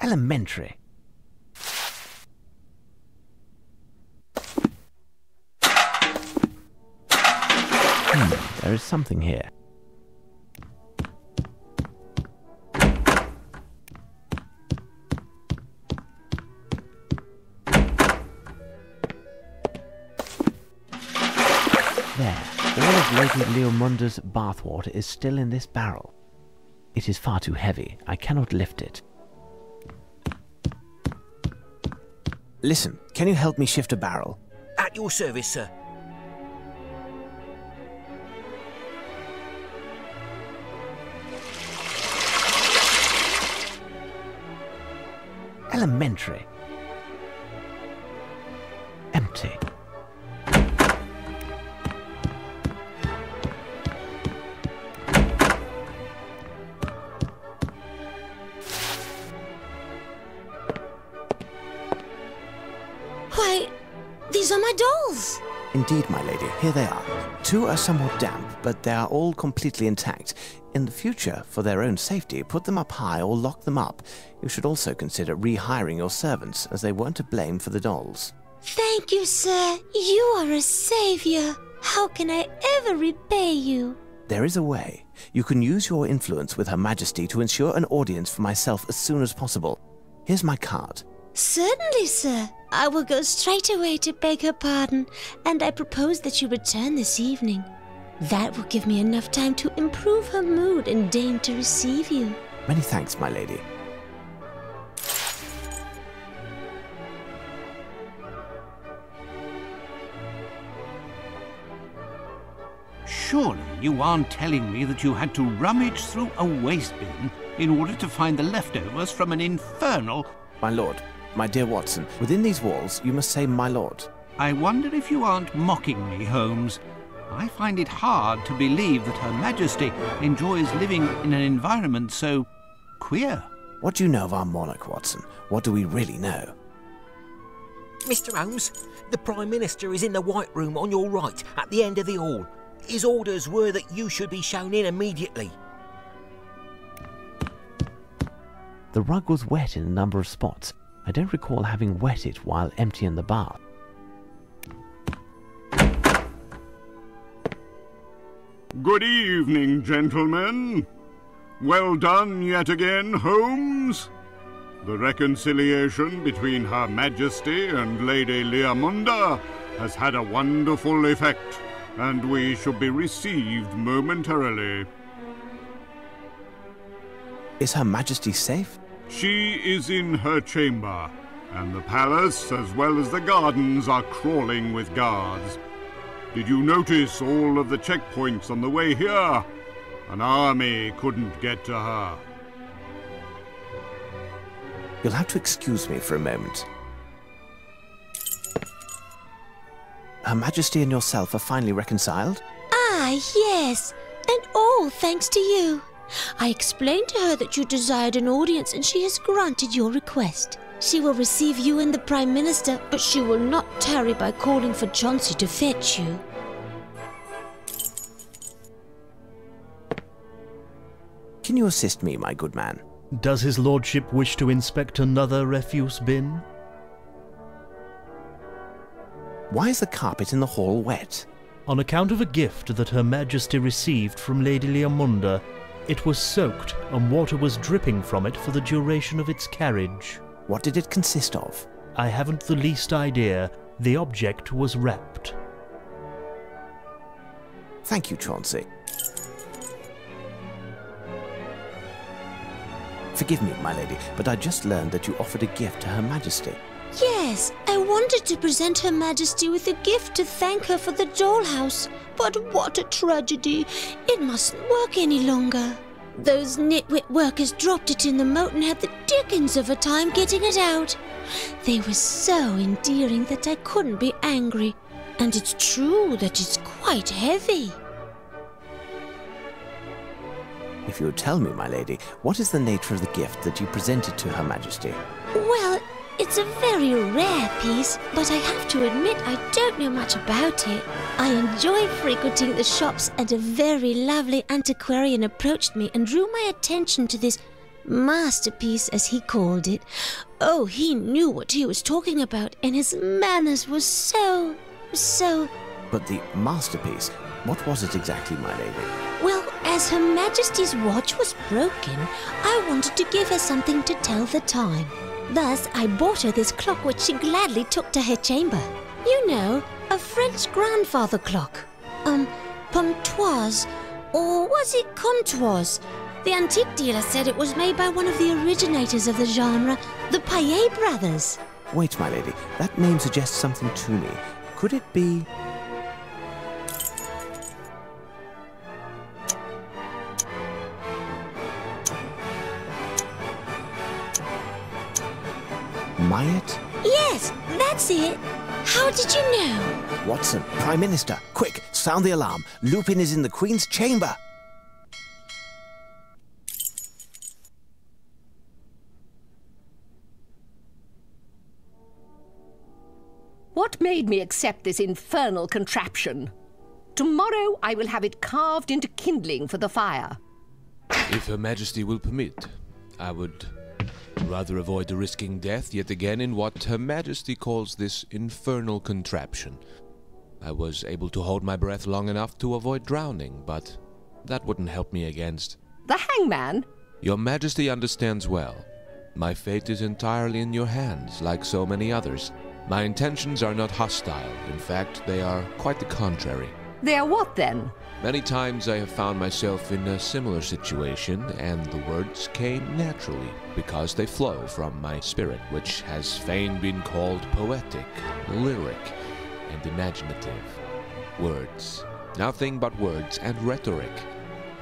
Elementary. There is something here. There, all of Lady Leomunda's bathwater is still in this barrel. It is far too heavy. I cannot lift it. Listen, can you help me shift a barrel? At your service, sir. Elementary. Empty. Why, these are my dolls! Indeed, my lady, here they are. 2 are somewhat damp, but they are all completely intact. In the future, for their own safety, put them up high or lock them up. You should also consider rehiring your servants, as they weren't to blame for the dolls. Thank you, sir. You are a savior. How can I ever repay you? There is a way. You can use your influence with Her Majesty to ensure an audience for myself as soon as possible. Here's my card. Certainly, sir. I will go straight away to beg her pardon, and I propose that you return this evening. That will give me enough time to improve her mood and deign to receive you. Many thanks, my lady. Surely you aren't telling me that you had to rummage through a waste bin in order to find the leftovers from an infernal... My lord, my dear Watson, within these walls you must say my lord. I wonder if you aren't mocking me, Holmes. I find it hard to believe that Her Majesty enjoys living in an environment so queer. What do you know of our monarch, Watson? What do we really know? Mr. Holmes, the Prime Minister is in the White Room on your right, at the end of the hall. His orders were that you should be shown in immediately. The rug was wet in a number of spots. I don't recall having wet it while emptying the bath. Good evening, gentlemen. Well done yet again, Holmes. The reconciliation between Her Majesty and Lady Leomunda has had a wonderful effect, and we should be received momentarily. Is Her Majesty safe? She is in her chamber, and the palace as well as the gardens are crawling with guards. Did you notice all of the checkpoints on the way here? An army couldn't get to her. You'll have to excuse me for a moment. Her Majesty and yourself are finally reconciled? Ah, yes. And all thanks to you. I explained to her that you desired an audience, and she has granted your request. She will receive you and the Prime Minister, but she will not tarry by calling for Chauncey to fetch you. Can you assist me, my good man? Does his lordship wish to inspect another refuse bin? Why is the carpet in the hall wet? On account of a gift that Her Majesty received from Lady Leomunda, it was soaked and water was dripping from it for the duration of its carriage. What did it consist of? I haven't the least idea. The object was wrapped. Thank you, Chauncey. Forgive me, my lady, but I just learned that you offered a gift to Her Majesty. Yes, I wanted to present Her Majesty with a gift to thank her for the dollhouse. But what a tragedy. It mustn't work any longer. Those nitwit workers dropped it in the moat and had the dickens of a time getting it out. They were so endearing that I couldn't be angry. And it's true that it's quite heavy. If you would tell me, my lady, what is the nature of the gift that you presented to Her Majesty? Well, it's a very rare piece, but I have to admit I don't know much about it. I enjoy frequenting the shops, and a very lovely antiquarian approached me and drew my attention to this masterpiece, as he called it. Oh, he knew what he was talking about, and his manners were so... But the masterpiece, what was it exactly, my lady? Well, as Her Majesty's watch was broken, I wanted to give her something to tell the time. Thus, I bought her this clock which she gladly took to her chamber. You know, a French grandfather clock. Pontoise, or was it Comptoise? The antique dealer said it was made by one of the originators of the genre, the Paillet brothers. Wait, my lady, that name suggests something to me. Could it be... Myatt? Yes, that's it. How did you know? Watson, Prime Minister, quick, sound the alarm. Lupin is in the Queen's chamber. What made me accept this infernal contraption? Tomorrow I will have it carved into kindling for the fire. If Her Majesty will permit, I would rather avoid risking death yet again in what Her Majesty calls this infernal contraption. I was able to hold my breath long enough to avoid drowning, but that wouldn't help me against... The hangman? Your Majesty understands well. My fate is entirely in your hands, like so many others. My intentions are not hostile. In fact, they are quite the contrary. They are what, then? Many times I have found myself in a similar situation, and the words came naturally, because they flow from my spirit, which has fain been called poetic, lyric, and imaginative. Words. Nothing but words and rhetoric,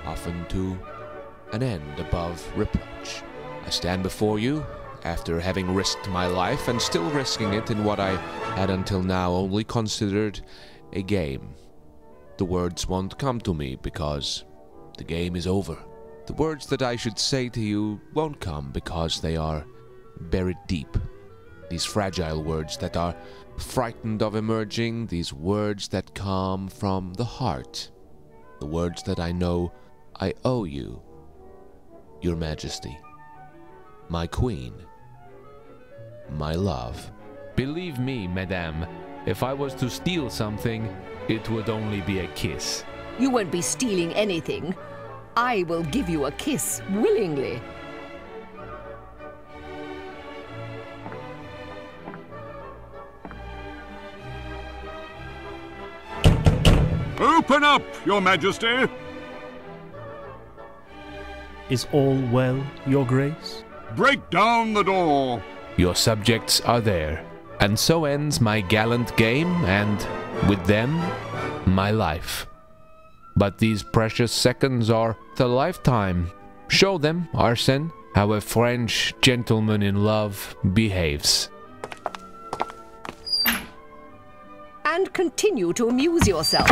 often to an end above reproach. I stand before you, after having risked my life and still risking it in what I had until now only considered a game. The words won't come to me because the game is over. The words that I should say to you won't come because they are buried deep. These fragile words that are frightened of emerging, these words that come from the heart. The words that I know I owe you, Your Majesty, my Queen, my love. Believe me, madame, if I was to steal something, it would only be a kiss. You won't be stealing anything. I will give you a kiss willingly. Open up, Your Majesty! Is all well, Your Grace? Break down the door! Your subjects are there, and so ends my gallant game, and, with them, my life. But these precious seconds are the lifetime. Show them, Arséne, how a French gentleman in love behaves. And continue to amuse yourself.